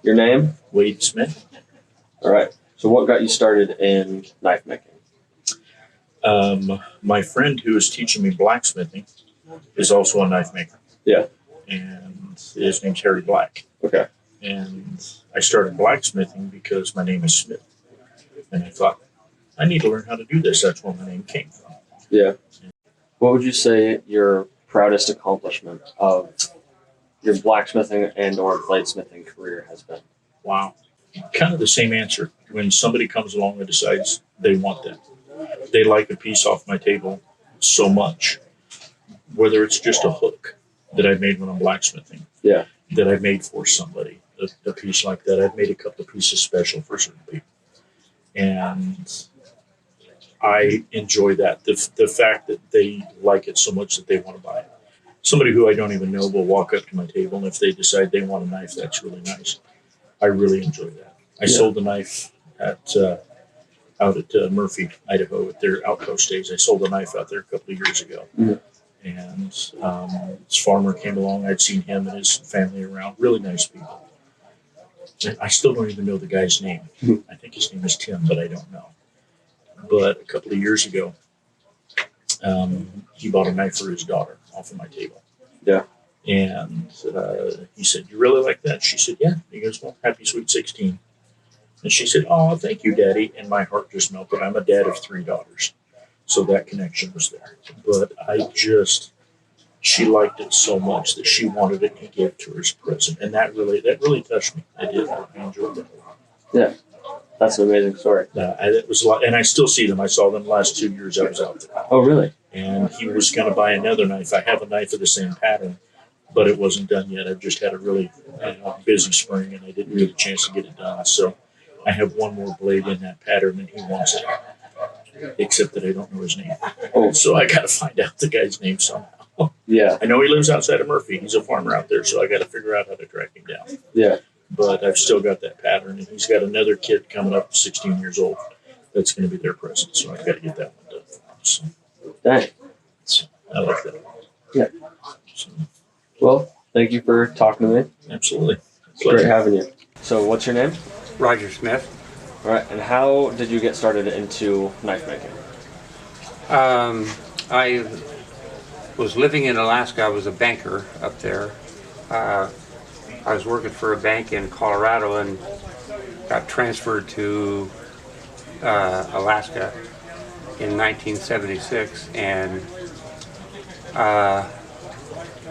Your name? Wade Smith. All right. So what got you started in knife making? My friend who is teaching me blacksmithing is also a knife maker. Yeah. And his name's Harry Black. Okay. And I started blacksmithing because my name is Smith. And I thought, I need to learn how to do this. That's where my name came from. Yeah. What would you say your proudest accomplishment of your blacksmithing and or bladesmithing career has been? Wow. Kind of the same answer. When somebody comes along and decides they want that. They like a piece off my table so much, whether it's just a hook that I made when I'm blacksmithing, Yeah. that I made for somebody, a piece like that. I've made a couple of pieces special for certain people. And I enjoy that. The fact that they like it so much that they want to buy it. Somebody who I don't even know will walk up to my table, and if they decide they want a knife, that's really nice. I really enjoy that. I sold the knife out at Murphy, Idaho, at their outpost days. I sold a knife out there a couple of years ago. Mhm. And this farmer came along. I'd seen him and his family around. Really nice people. And I still don't even know the guy's name. I think his name is Tim, but I don't know. But a couple of years ago, he bought a knife for his daughter off of my table. Yeah. And he said, "You really like that?" She said, "Yeah." He goes, "Well, happy sweet 16." And she said, "Oh, thank you, Daddy." And my heart just melted. I'm a dad of 3 daughters. So that connection was there. But she liked it so much that she wanted it and he gave it to her as a present. And that really touched me. I did. I enjoyed that a lot. Yeah. That's an amazing story. It was a lot. And I still see them. I saw them the last 2 years I was out there. Oh, really? And he was going to buy another knife. I have a knife of the same pattern, but it wasn't done yet. I've just had a really busy spring and I didn't get a chance to get it done. So I have one more blade in that pattern and he wants it, except that I don't know his name. Oh, so I got to find out the guy's name somehow. Yeah. I know he lives outside of Murphy. He's a farmer out there, so I got to figure out how to track him down. Yeah. But I've still got that pattern, and he's got another kid coming up, 16 years old. That's going to be their present, so I've got to get that one done for him. So, dang. So I like that. Yeah. So, well, thank you for talking to me. Absolutely. It's great having you. So, what's your name? Roger Smith. All right. And how did you get started into knife making? I was living in Alaska. I was a banker up there. I was working for a bank in Colorado and got transferred to Alaska in 1976, and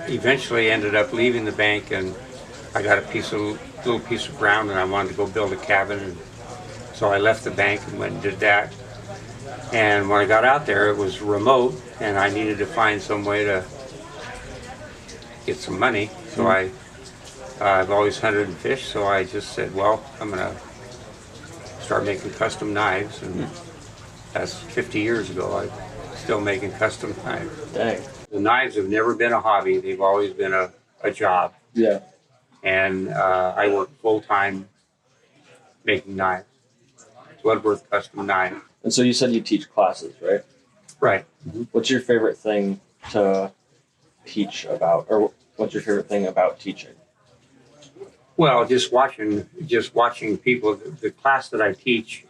eventually ended up leaving the bank, and I got a little piece of ground, and I wanted to go build a cabin, and so I left the bank and went and did that. And when I got out there, it was remote, and I needed to find some way to get some money. So I've always hunted and fished, so I just said, well, I'm going to start making custom knives, and that's 50 years ago. I'm still making custom knives. Dang. The knives have never been a hobby. They've always been a job. Yeah. And I work full-time making knives. Bloodworth custom knife. And so you said you teach classes, right? Right. Mm-hmm. What's your favorite thing to teach about, or what's your favorite thing about teaching? Well, just watching people. The class that I teach,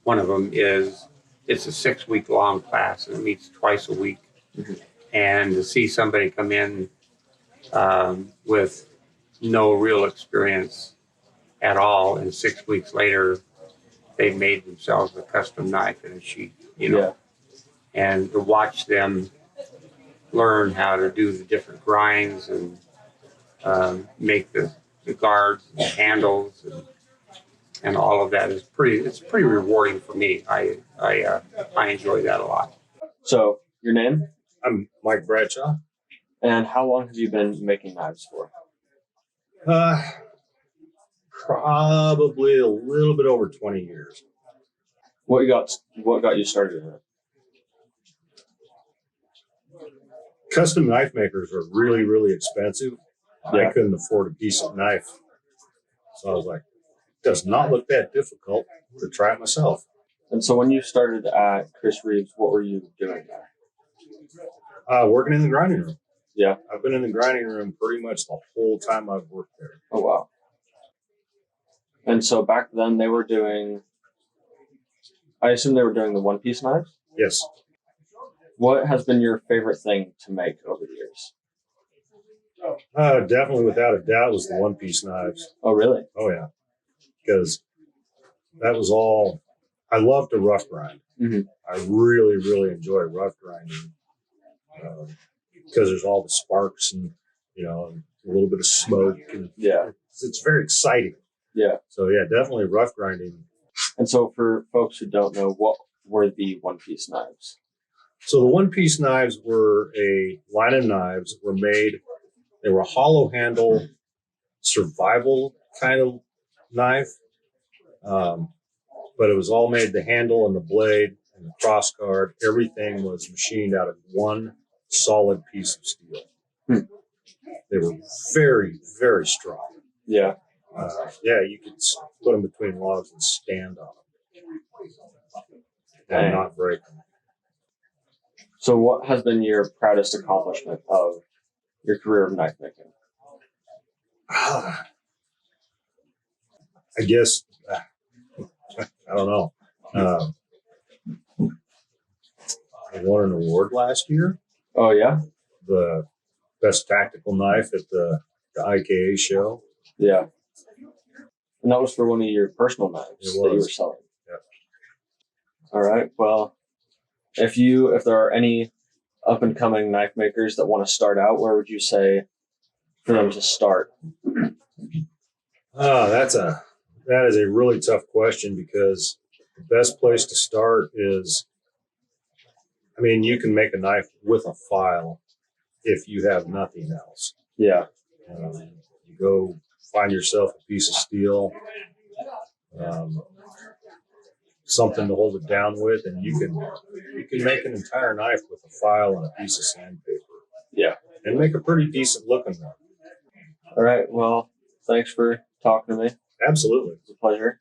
one of them it's a 6-week long class, and it meets twice a week. Mm-hmm. And to see somebody come in with no real experience at all, and 6 weeks later, they've made themselves a custom knife and a sheath, Yeah. And to watch them learn how to do the different grinds and make the guards and the handles and all of that it's pretty rewarding for me. I enjoy that a lot. So, your name? I'm Mike Bradshaw. And how long have you been making knives for? Probably a little bit over 20 years. What got you started in it? Custom knife makers are really, really expensive. Yeah. I couldn't afford a piece of knife. So I was like, it does not look that difficult to try it myself. And so when you started at Chris Reeves, what were you doing there? Working in the grinding room. Yeah. I've been in the grinding room pretty much the whole time I've worked there. Oh, wow. And so back then they were doing, I assume they were doing the one-piece knives. Yes. What has been your favorite thing to make over the years? Definitely, without a doubt, was the one-piece knives. Oh, really? Oh yeah, because that was all. I love to rough grind. Mhm. I really, really enjoy rough grinding because there's all the sparks and and a little bit of smoke, and Yeah. it's very exciting. Yeah. So yeah, definitely rough grinding. And so for folks who don't know, what were the one-piece knives? So the one-piece knives were a line of knives that were made. They were a hollow handle survival kind of knife, but it was all made. The handle and the blade and the cross guard, everything was machined out of one solid piece of steel. They were very, very strong. Yeah. Yeah, you could put them between logs and stand on them and Dang. not break them. So what has been your proudest accomplishment of your career of knife making? I guess I don't know. I won an award last year, Oh, yeah? the best tactical knife at the IKA show. Yeah. And that was for one of your personal knives It that you were was. selling. Yeah. All right. Well, if there are any up and coming knife makers that want to start out, where would you say for them to start? That is a really tough question because the best place to start is, I mean, you can make a knife with a file if you have nothing else. Yeah. You go find yourself a piece of steel, something to hold it down with, and you can make an entire knife with a file and a piece of sandpaper. Yeah. And make a pretty decent looking one. All right. Well, thanks for talking to me. Absolutely. It's a pleasure.